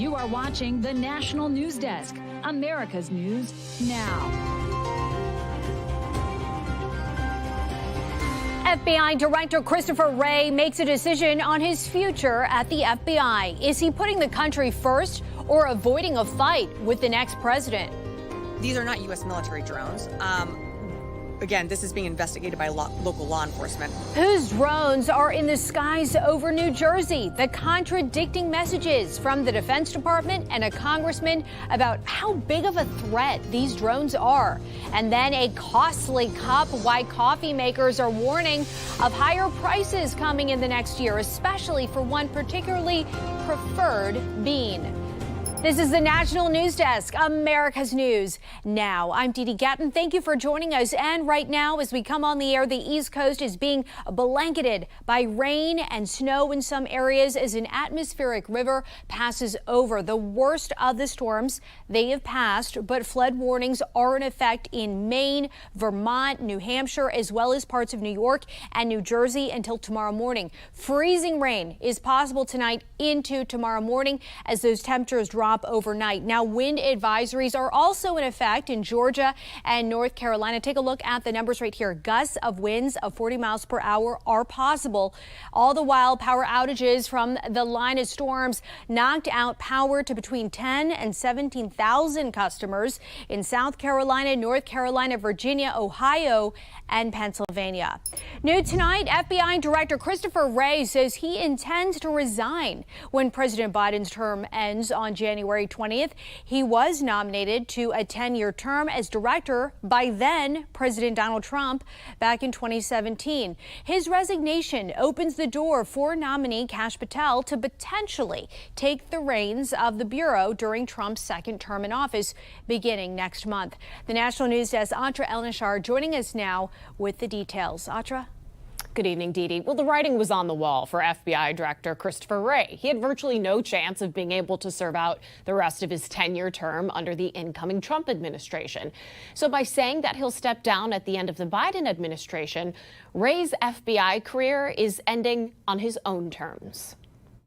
You are watching the National News Desk, America's News Now. FBI Director Christopher Wray makes a decision on his future at the FBI. Is he putting the country first or avoiding a fight with the next president? These are not U.S. military drones. Again, this is being investigated by local law enforcement. Whose drones are in the skies over New Jersey? The contradicting messages from the Defense Department and a congressman about how big of a threat these drones are. And then a costly cup, why coffee makers are warning of higher prices coming in the next year, especially for one particularly preferred bean. This is the National News Desk, America's News Now. I'm Dee Dee Gatton. Thank you for joining us. And right now, as we come on the air, the East Coast is being blanketed by rain and snow in some areas as an atmospheric river passes over. The worst of the storms, they have passed, but flood warnings are in effect in Maine, Vermont, New Hampshire, as well as parts of New York and New Jersey until tomorrow morning. Freezing rain is possible tonight into tomorrow morning as those temperatures drop overnight. Now, wind advisories are also in effect in Georgia and North Carolina. Take a look at the numbers right here. Gusts of winds of 40 miles per hour are possible. All the while, power outages from the line of storms knocked out power to between 10 and 17,000 customers in South Carolina, North Carolina, Virginia, Ohio, and Pennsylvania. New tonight, FBI Director Christopher Wray says he intends to resign when President Biden's term ends on January 20th. He was nominated to a 10-year term as director by then President Donald Trump back in 2017. His resignation opens the door for nominee Kash Patel to potentially take the reins of the Bureau during Trump's second term in office beginning next month. The National News Desk, Atra El-Nashar, joining us now with the details. Atra? Good evening, Dee Dee. Well, the writing was on the wall for FBI Director Christopher Wray. He had virtually no chance of being able to serve out the rest of his 10-year term under the incoming Trump administration. So by saying that he'll step down at the end of the Biden administration, Wray's FBI career is ending on his own terms.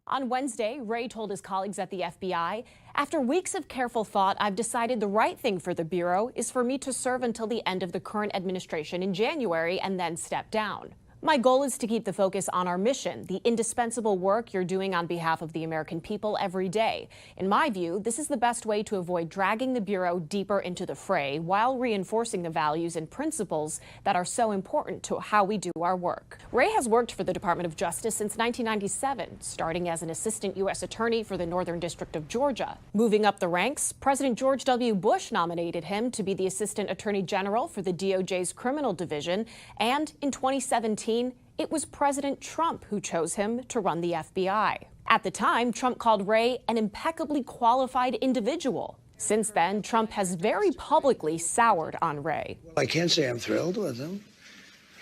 On Wednesday, Wray told his colleagues at the FBI, "After weeks of careful thought, I've decided the right thing for the Bureau is for me to serve until the end of the current administration in January and then step down. My goal is to keep the focus on our mission, the indispensable work you're doing on behalf of the American people every day. In my view, this is the best way to avoid dragging the Bureau deeper into the fray while reinforcing the values and principles that are so important to how we do our work." Wray has worked for the Department of Justice since 1997, starting as an assistant U.S. attorney for the Northern District of Georgia. Moving up the ranks, President George W. Bush nominated him to be the assistant attorney general for the DOJ's criminal division, and in 2017, it was President Trump who chose him to run the FBI. At the time, Trump called Wray an impeccably qualified individual. Since then, Trump has very publicly soured on Wray. I can't say I'm thrilled with him.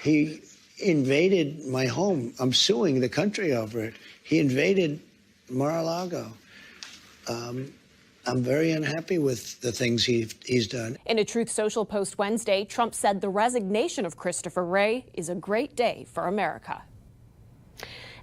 He invaded my home. I'm suing the country over it. He invaded Mar-a-Lago. I'm very unhappy with the things he's done. In a Truth Social post Wednesday, Trump said the resignation of Christopher Wray is a great day for America.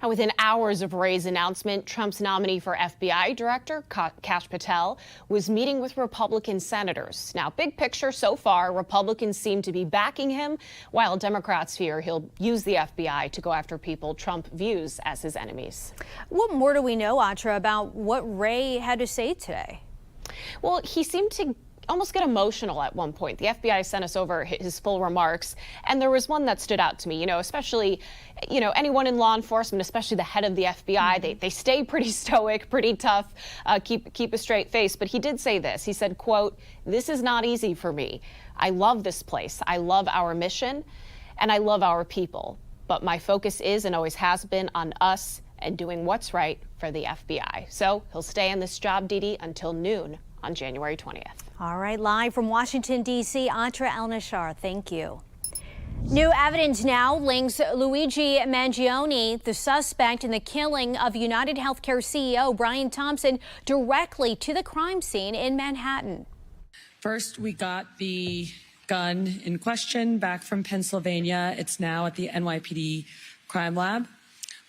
And within hours of Wray's announcement, Trump's nominee for FBI Director, Kash Patel, was meeting with Republican senators. Now, big picture so far, Republicans seem to be backing him, while Democrats fear he'll use the FBI to go after people Trump views as his enemies. What more do we know, Atra, about what Wray had to say today? Well, he seemed to almost get emotional at one point. The FBI sent us over his full remarks, and there was one that stood out to me, especially, anyone in law enforcement, especially the head of the FBI, they stay pretty stoic, pretty tough, keep a straight face. But he did say this. He said, quote, "This is not easy for me. I love this place. I love our mission, and I love our people. But my focus is and always has been on us and doing what's right for the FBI." So he'll stay in this job, Dee Dee, until noon on January 20th. All right, live from Washington, D.C., Atra El-Nashar, thank you. New evidence now links Luigi Mangione, the suspect in the killing of United Healthcare CEO Brian Thompson, directly to the crime scene in Manhattan. First, we got the gun in question back from Pennsylvania. It's now at the NYPD crime lab.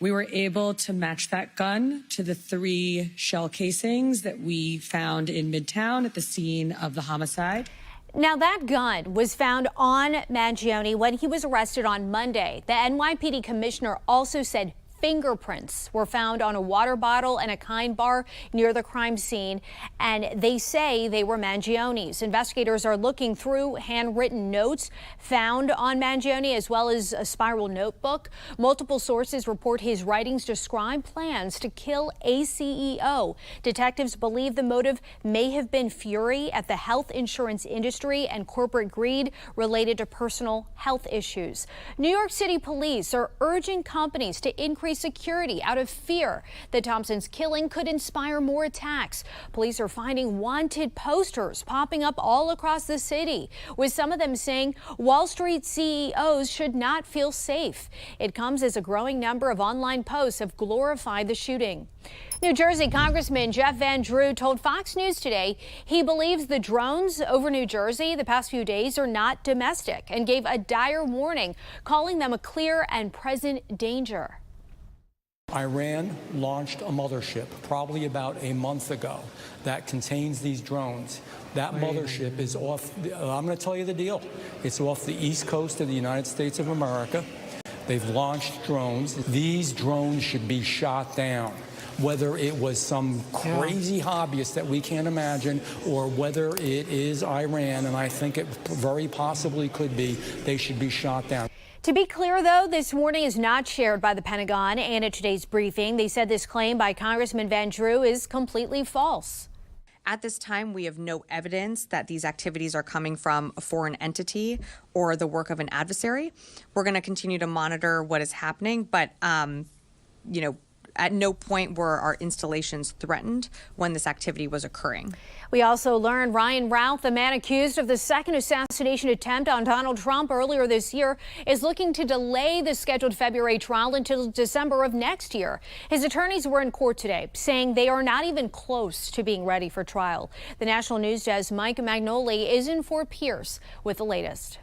We were able to match that gun to the 3 shell casings that we found in Midtown at the scene of the homicide. Now, that gun was found on Mangione when he was arrested on Monday. The NYPD commissioner also said fingerprints were found on a water bottle and a Kind bar near the crime scene, and they say they were Mangione's. Investigators are looking through handwritten notes found on Mangione, as well as a spiral notebook. Multiple sources report his writings describe plans to kill a CEO. Detectives believe the motive may have been fury at the health insurance industry and corporate greed related to personal health issues. New York City police are urging companies to increase security out of fear that Thompson's killing could inspire more attacks. Police are finding wanted posters popping up all across the city, with some of them saying Wall Street CEOs should not feel safe. It comes as a growing number of online posts have glorified the shooting. New Jersey Congressman Jeff Van Drew told Fox News today he believes the drones over New Jersey the past few days are not domestic, and gave a dire warning, calling them a clear and present danger. Iran launched a mothership probably about a month ago that contains these drones. That mothership is off, I'm going to tell you the deal. It's off the east coast of the United States of America. They've launched drones. These drones should be shot down. Whether it was some crazy hobbyist that we can't imagine, or whether it is Iran, and I think it very possibly could be, they should be shot down. To be clear, though, this warning is not shared by the Pentagon, and at today's briefing, they said this claim by Congressman Van Drew is completely false. At this time, we have no evidence that these activities are coming from a foreign entity or the work of an adversary. We're going to continue to monitor what is happening, but, at no point were our installations threatened when this activity was occurring. We also learned Ryan Routh, the man accused of the second assassination attempt on Donald Trump earlier this year, is looking to delay the scheduled February trial until December of next year. His attorneys were in court today, saying they are not even close to being ready for trial. The National News Desk Mike Magnoli is in Fort Pierce with the latest.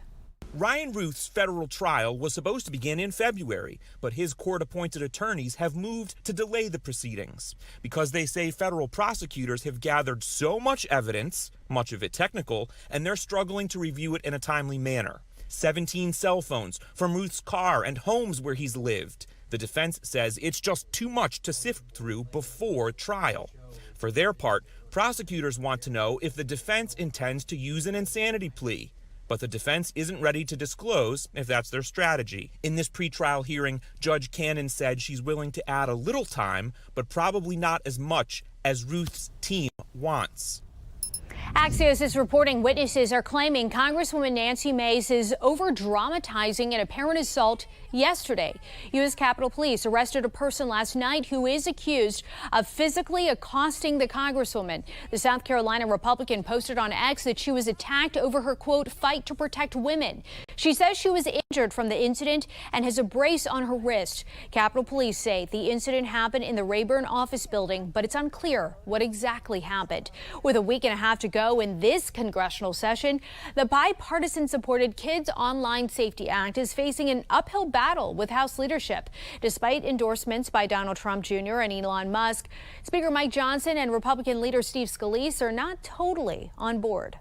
Ryan Routh's federal trial was supposed to begin in February, but his court-appointed attorneys have moved to delay the proceedings because they say federal prosecutors have gathered so much evidence, much of it technical, and they're struggling to review it in a timely manner. 17 cell phones from Routh's car and homes where he's lived. The defense says it's just too much to sift through before trial. For their part, prosecutors want to know if the defense intends to use an insanity plea. But the defense isn't ready to disclose if that's their strategy. In this pretrial hearing, Judge Cannon said she's willing to add a little time, but probably not as much as Routh's team wants. Axios is reporting witnesses are claiming Congresswoman Nancy Mace is over-dramatizing an apparent assault yesterday. U.S. Capitol Police arrested a person last night who is accused of physically accosting the Congresswoman. The South Carolina Republican posted on X that she was attacked over her, quote, fight to protect women. She says she was injured from the incident and has a brace on her wrist. Capitol Police say the incident happened in the Rayburn office building, but it's unclear what exactly happened. With a week and a half to go in this congressional session, the bipartisan-supported Kids Online Safety Act is facing an uphill battle with House leadership. Despite endorsements by Donald Trump Jr. and Elon Musk, Speaker Mike Johnson and Republican leader Steve Scalise are not totally on board.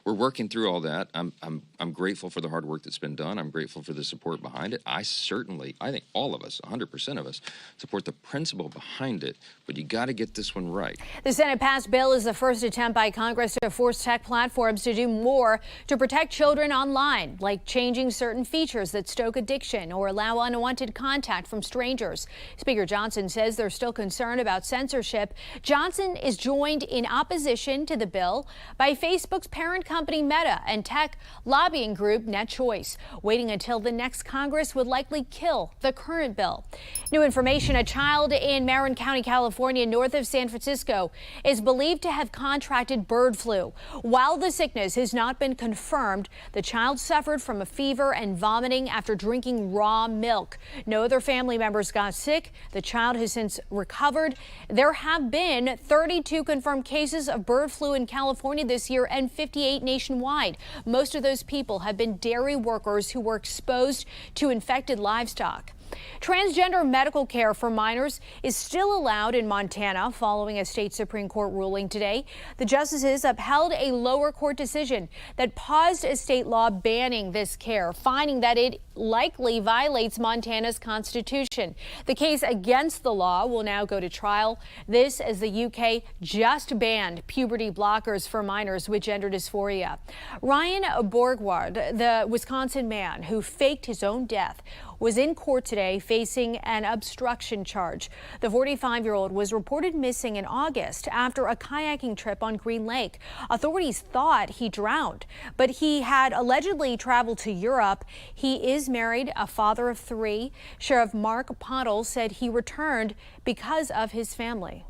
We're working through all that. I'm grateful for the hard work that's been done. I'm grateful for the support behind it. I think all of us, 100% of us, support the principle behind it, but you got to get this one right. The Senate passed bill is the first attempt by Congress to force tech platforms to do more to protect children online, like changing certain features that stoke addiction or allow unwanted contact from strangers. Speaker Johnson says they're still concerned about censorship. Johnson is joined in opposition to the bill by Facebook's parent company Meta and tech lobbying group NetChoice. Waiting until the next Congress would likely kill the current bill. New information: a child in Marin County, California, north of San Francisco, is believed to have contracted bird flu. While the sickness has not been confirmed, the child suffered from a fever and vomiting after drinking raw milk. No other family members got sick. The child has since recovered. There have been 32 confirmed cases of bird flu in California this year and 58 nationwide. Most of those people have been dairy workers who were exposed to infected livestock. Transgender medical care for minors is still allowed in Montana following a state Supreme Court ruling today. The justices upheld a lower court decision that paused a state law banning this care, finding that it likely violates Montana's constitution. The case against the law will now go to trial. This as the UK just banned puberty blockers for minors with gender dysphoria. Ryan Borgward, the Wisconsin man who faked his own death, was in court today facing an obstruction charge. The 45-year-old was reported missing in August after a kayaking trip on Green Lake. Authorities thought he drowned, but he had allegedly traveled to Europe. He is married, a father of 3. Sheriff Mark Pottle said he returned because of his family.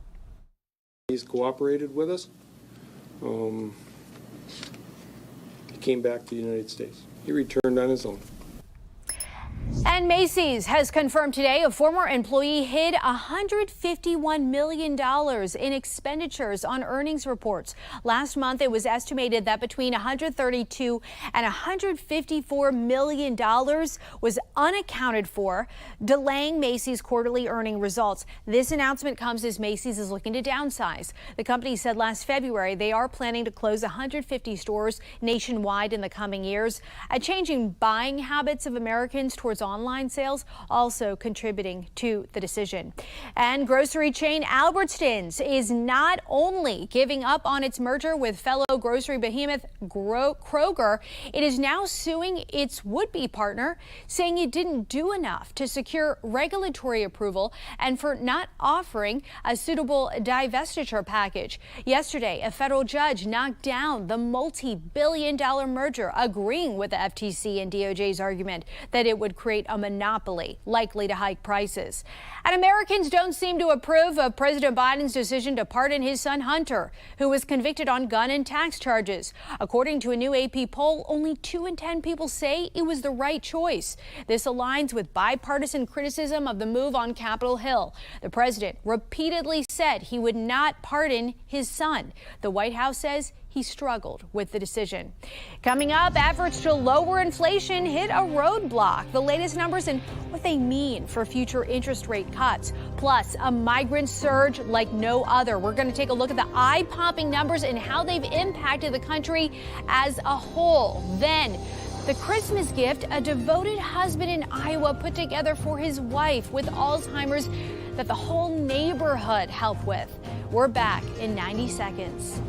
He's cooperated with us. He came back to the United States. He returned on his own. And Macy's has confirmed today a former employee hid $151 million in expenditures on earnings reports. Last month, it was estimated that between $132 and $154 million was unaccounted for, delaying Macy's quarterly earning results. This announcement comes as Macy's is looking to downsize. The company said last February they are planning to close 150 stores nationwide in the coming years. A changing buying habits of Americans towards online sales also contributing to the decision. And grocery chain Albertsons is not only giving up on its merger with fellow grocery behemoth Kroger, it is now suing its would-be partner, saying it didn't do enough to secure regulatory approval and for not offering a suitable divestiture package. Yesterday, a federal judge knocked down the multi-billion-dollar merger, agreeing with the FTC and DOJ's argument that it would create a monopoly likely to hike prices. And Americans don't seem to approve of President Biden's decision to pardon his son Hunter, who was convicted on gun and tax charges. According to a new AP poll, only 2 in 10 people say it was the right choice. This aligns with bipartisan criticism of the move on Capitol Hill. The president repeatedly said he would not pardon his son. The White House says he struggled with the decision. Coming up, efforts to lower inflation hit a roadblock. The latest numbers and what they mean for future interest rate cuts. Plus, a migrant surge like no other. We're going to take a look at the eye-popping numbers and how they've impacted the country as a whole. Then, the Christmas gift a devoted husband in Iowa put together for his wife with Alzheimer's that the whole neighborhood helped with. We're back in 90 seconds.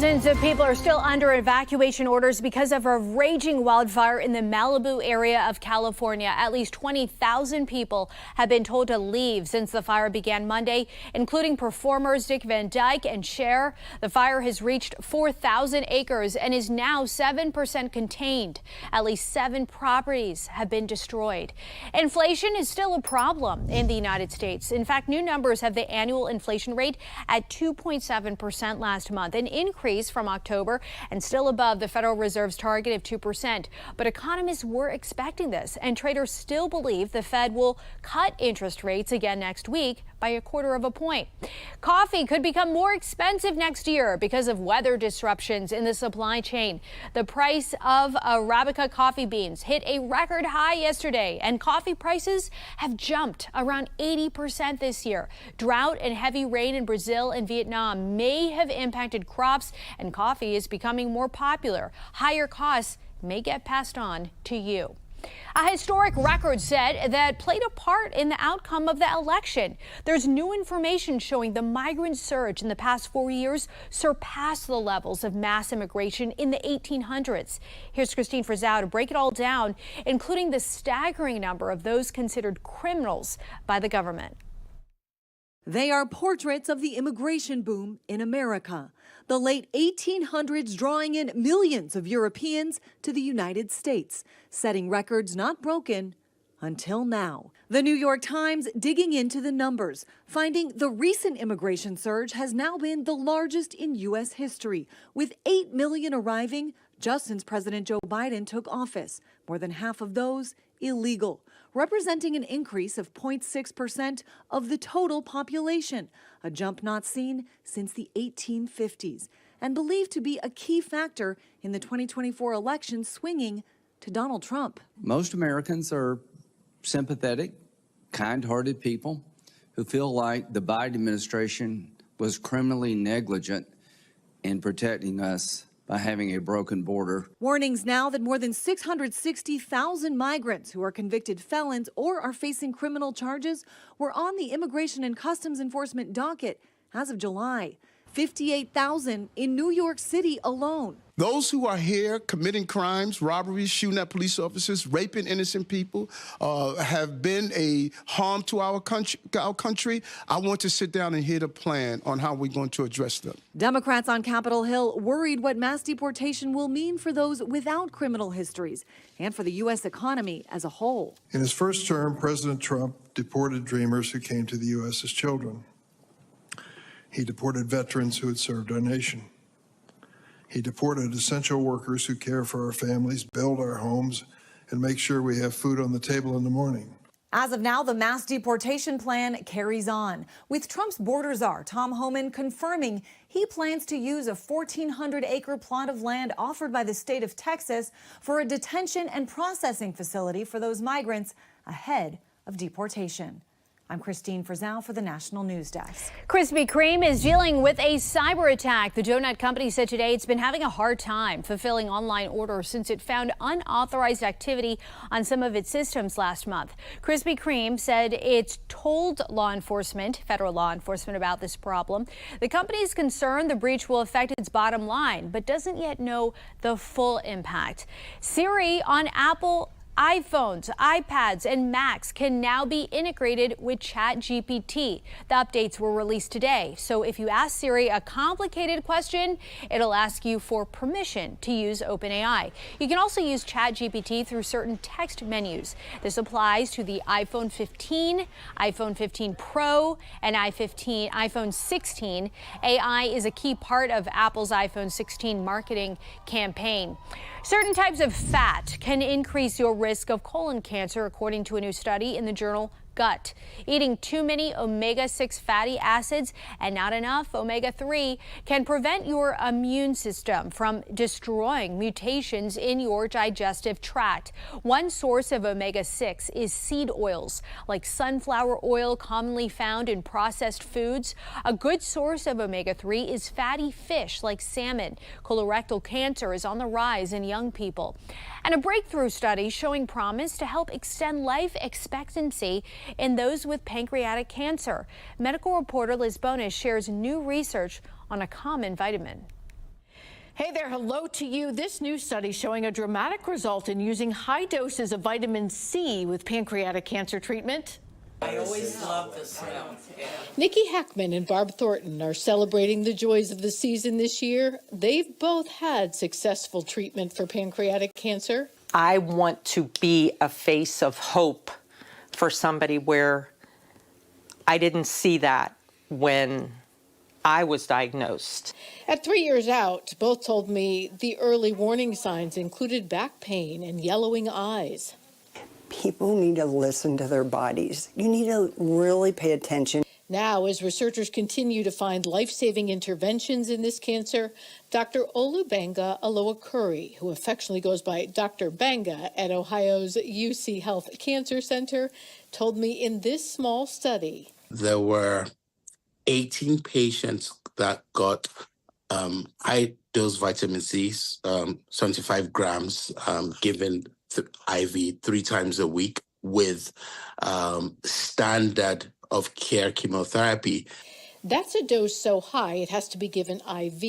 Thousands of people are still under evacuation orders because of a raging wildfire in the Malibu area of California. At least 20,000 people have been told to leave since the fire began Monday, including performers Dick Van Dyke and Cher. The fire has reached 4,000 acres and is now 7% contained. At least 7 properties have been destroyed. Inflation is still a problem in the United States. In fact, new numbers have the annual inflation rate at 2.7% last month, an increase from October and still above the Federal Reserve's target of 2%. But economists were expecting this, and traders still believe the Fed will cut interest rates again next week by 1/4 point. Coffee could become more expensive next year because of weather disruptions in the supply chain. The price of Arabica coffee beans hit a record high yesterday, and coffee prices have jumped around 80% this year. Drought and heavy rain in Brazil and Vietnam may have impacted crops, and coffee is becoming more popular. Higher costs may get passed on to you. A historic record set that played a part in the outcome of the election. There's new information showing the migrant surge in the past 4 years surpassed the levels of mass immigration in the 1800s. Here's Christine Frizzau to break it all down, including the staggering number of those considered criminals by the government. They are portraits of the immigration boom in America, the late 1800s drawing in millions of Europeans to the United States, setting records not broken until now. The New York Times digging into the numbers, finding the recent immigration surge has now been the largest in U.S. history, with 8 million arriving just since President Joe Biden took office, more than half of those illegal, representing an increase of 0.6% of the total population, a jump not seen since the 1850s, and believed to be a key factor in the 2024 election swinging to Donald Trump. Most Americans are sympathetic, kind-hearted people who feel like the Biden administration was criminally negligent in protecting us by having a broken border. Warnings now that more than 660,000 migrants who are convicted felons or are facing criminal charges were on the Immigration and Customs Enforcement docket as of July. 58,000 in New York City alone. Those who are here committing crimes, robberies, shooting at police officers, raping innocent people, have been a harm to our country. I want to sit down and hear the plan on how we're going to address them. Democrats on Capitol Hill worried what mass deportation will mean for those without criminal histories and for the U.S. economy as a whole. In his first term, President Trump deported dreamers who came to the U.S. as children. He deported veterans who had served our nation. He deported essential workers who care for our families, build our homes, and make sure we have food on the table in the morning. As of now, the mass deportation plan carries on, with Trump's border czar, Tom Homan, confirming he plans to use a 1,400-acre plot of land offered by the state of Texas for a detention and processing facility for those migrants ahead of deportation. I'm Christine Frizzau for the National News Desk. Krispy Kreme is dealing with a cyber attack. The donut company said today it's been having a hard time fulfilling online orders since it found unauthorized activity on some of its systems last month. Krispy Kreme said it's told federal law enforcement about this problem. The company is concerned the breach will affect its bottom line, but doesn't yet know the full impact. Siri on Apple iPhones, iPads, and Macs can now be integrated with ChatGPT. The updates were released today. So if you ask Siri a complicated question, it'll ask you for permission to use OpenAI. You can also use ChatGPT through certain text menus. This applies to the iPhone 15, iPhone 15 Pro, and iPhone 16. AI is a key part of Apple's iPhone 16 marketing campaign. Certain types of fat can increase your risk of colon cancer, according to a new study in the journal Gut. Eating too many omega-6 fatty acids and not enough omega-3 can prevent your immune system from destroying mutations in your digestive tract. One source of omega-6 is seed oils, like sunflower oil commonly found in processed foods. A good source of omega-3 is fatty fish like salmon. Colorectal cancer is on the rise in young people. And a breakthrough study showing promise to help extend life expectancy in those with pancreatic cancer. Medical reporter Liz Bonis shares new research on a common vitamin. Hey there, hello to you. This new study showing a dramatic result in using high doses of vitamin C with pancreatic cancer treatment. I always love the smell. Yeah. Nikki Hackman and Barb Thornton are celebrating the joys of the season this year. They've both had successful treatment for pancreatic cancer. I want to be a face of hope for somebody where I didn't see that when I was diagnosed. At 3 years out, both told me the early warning signs included back pain and yellowing eyes. People need to listen to their bodies. You need to really pay attention. Now, as researchers continue to find life-saving interventions in this cancer, Dr. Olubenga Aloakuri, who affectionately goes by Dr. Benga at Ohio's UC Health Cancer Center, told me in this small study, there were 18 patients that got high-dose vitamin C, 75 grams, given IV 3 times a week with standard of care chemotherapy. That's a dose so high it has to be given IV.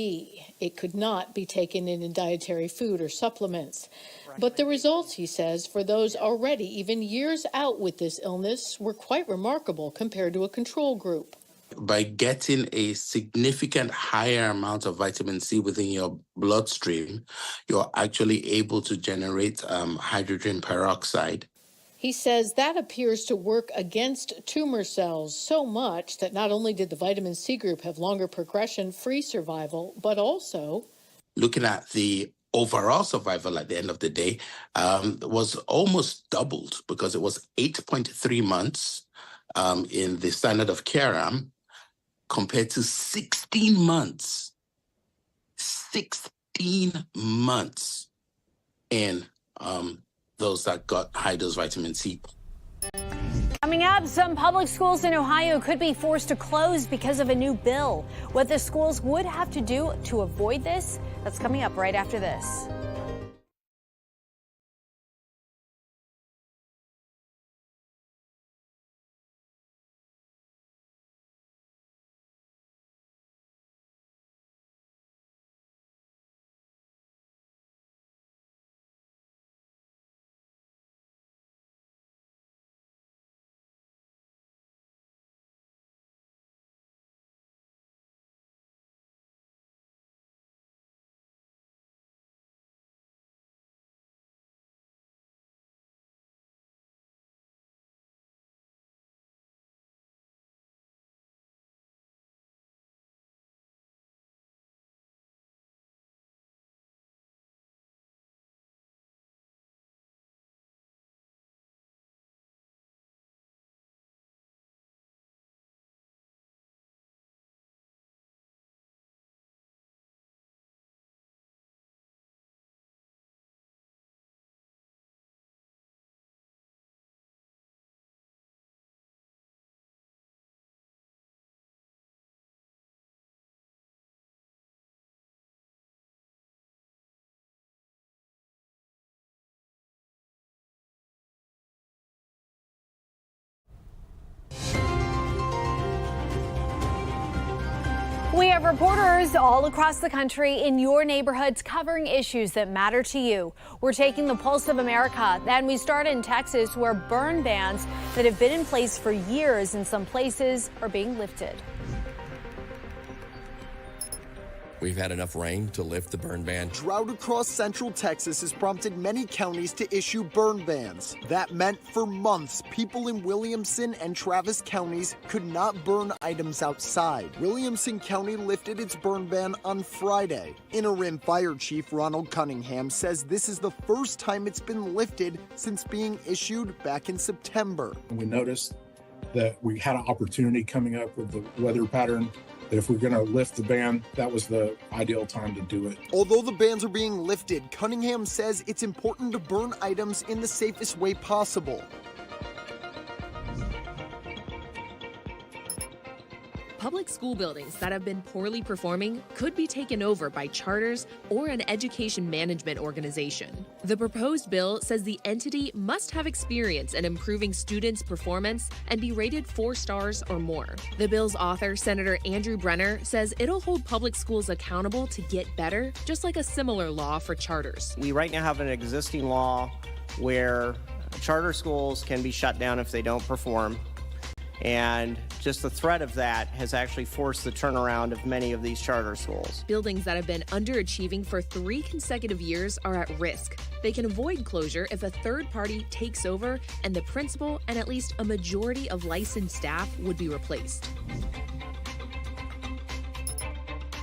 It could not be taken in dietary food or supplements. But the results, he says, for those already even years out with this illness were quite remarkable compared to a control group. By getting a significant higher amount of vitamin C within your bloodstream, you're actually able to generate hydrogen peroxide. He says that appears to work against tumor cells so much that not only did the vitamin C group have longer progression-free survival, but also looking at the overall survival at the end of the day was almost doubled, because it was 8.3 months in the standard of care arm compared to 16 months. 16 months in those that got high-dose vitamin C. Coming up, some public schools in Ohio could be forced to close because of a new bill. What the schools would have to do to avoid this, that's coming up right after this. We have reporters all across the country in your neighborhoods covering issues that matter to you. We're taking the pulse of America, and we start in Texas, where burn bans that have been in place for years in some places are being lifted. We've had enough rain to lift the burn ban. Drought across central Texas has prompted many counties to issue burn bans. That meant for months, people in Williamson and Travis counties could not burn items outside. Williamson County lifted its burn ban on Friday. Interim Fire Chief Ronald Cunningham says this is the first time it's been lifted since being issued back in September. We noticed that we had an opportunity coming up with the weather pattern, that if we're going to lift the ban, that was the ideal time to do it. Although the bans are being lifted, Cunningham says it's important to burn items in the safest way possible. Public school buildings that have been poorly performing could be taken over by charters or an education management organization. The proposed bill says the entity must have experience in improving students' performance and be rated 4 stars or more. The bill's author, Senator Andrew Brenner, says it'll hold public schools accountable to get better, just like a similar law for charters. We right now have an existing law where charter schools can be shut down if they don't perform. And just the threat of that has actually forced the turnaround of many of these charter schools. Buildings that have been underachieving for 3 consecutive years are at risk. They can avoid closure if a third party takes over and the principal and at least a majority of licensed staff would be replaced.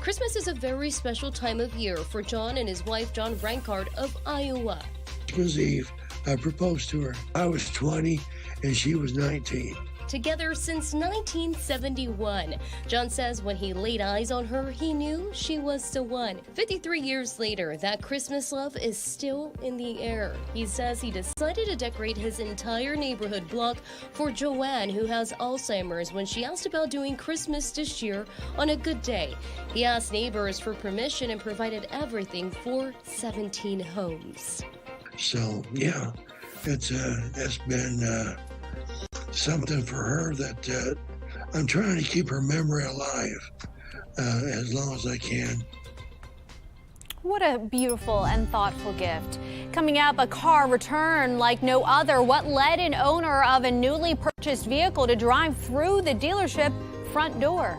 Christmas is a very special time of year for John and his wife, John Rankard of Iowa. Christmas Eve, I proposed to her. I was 20 and she was 19. Together since 1971. John says when he laid eyes on her, he knew she was the one. 53 years later, that Christmas love is still in the air. He says he decided to decorate his entire neighborhood block for Joanne, who has Alzheimer's, when she asked about doing Christmas this year on a good day. He asked neighbors for permission and provided everything for 17 homes. So, yeah, it's been something for her that I'm trying to keep her memory alive as long as I can. What a beautiful and thoughtful gift. Coming up, a car return like no other. What led an owner of a newly purchased vehicle to drive through the dealership front door?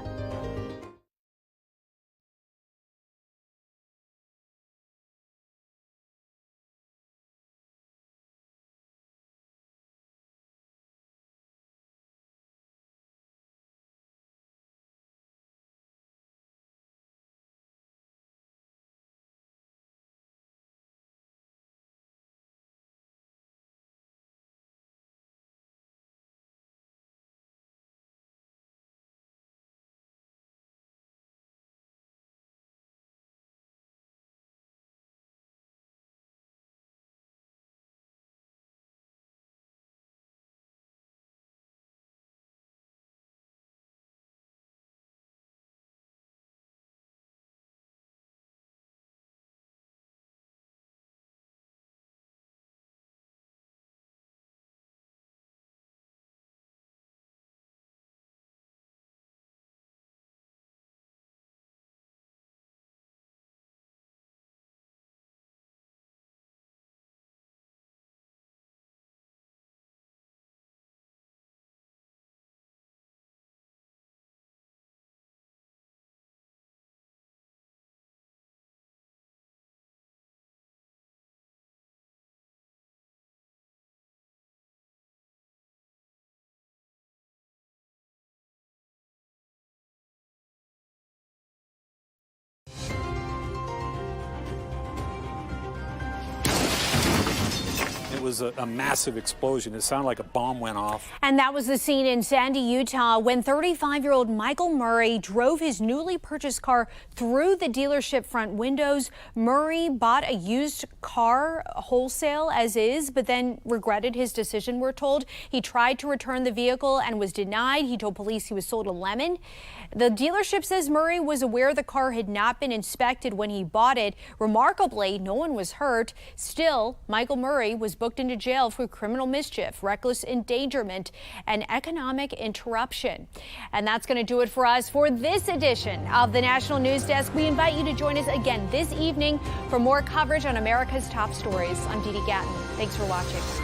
It was a massive explosion. It sounded like a bomb went off. And that was the scene in Sandy, Utah, when 35-year-old Michael Murray drove his newly purchased car through the dealership front windows. Murray bought a used car wholesale as is, but then regretted his decision, we're told. He tried to return the vehicle and was denied. He told police he was sold a lemon. The dealership says Murray was aware the car had not been inspected when he bought it. Remarkably, no one was hurt. Still, Michael Murray was booked into jail for criminal mischief, reckless endangerment, and economic interruption. And that's going to do it for us for this edition of the National News Desk. We invite you to join us again this evening for more coverage on America's top stories. I'm Dee Dee Gatton. Thanks for watching.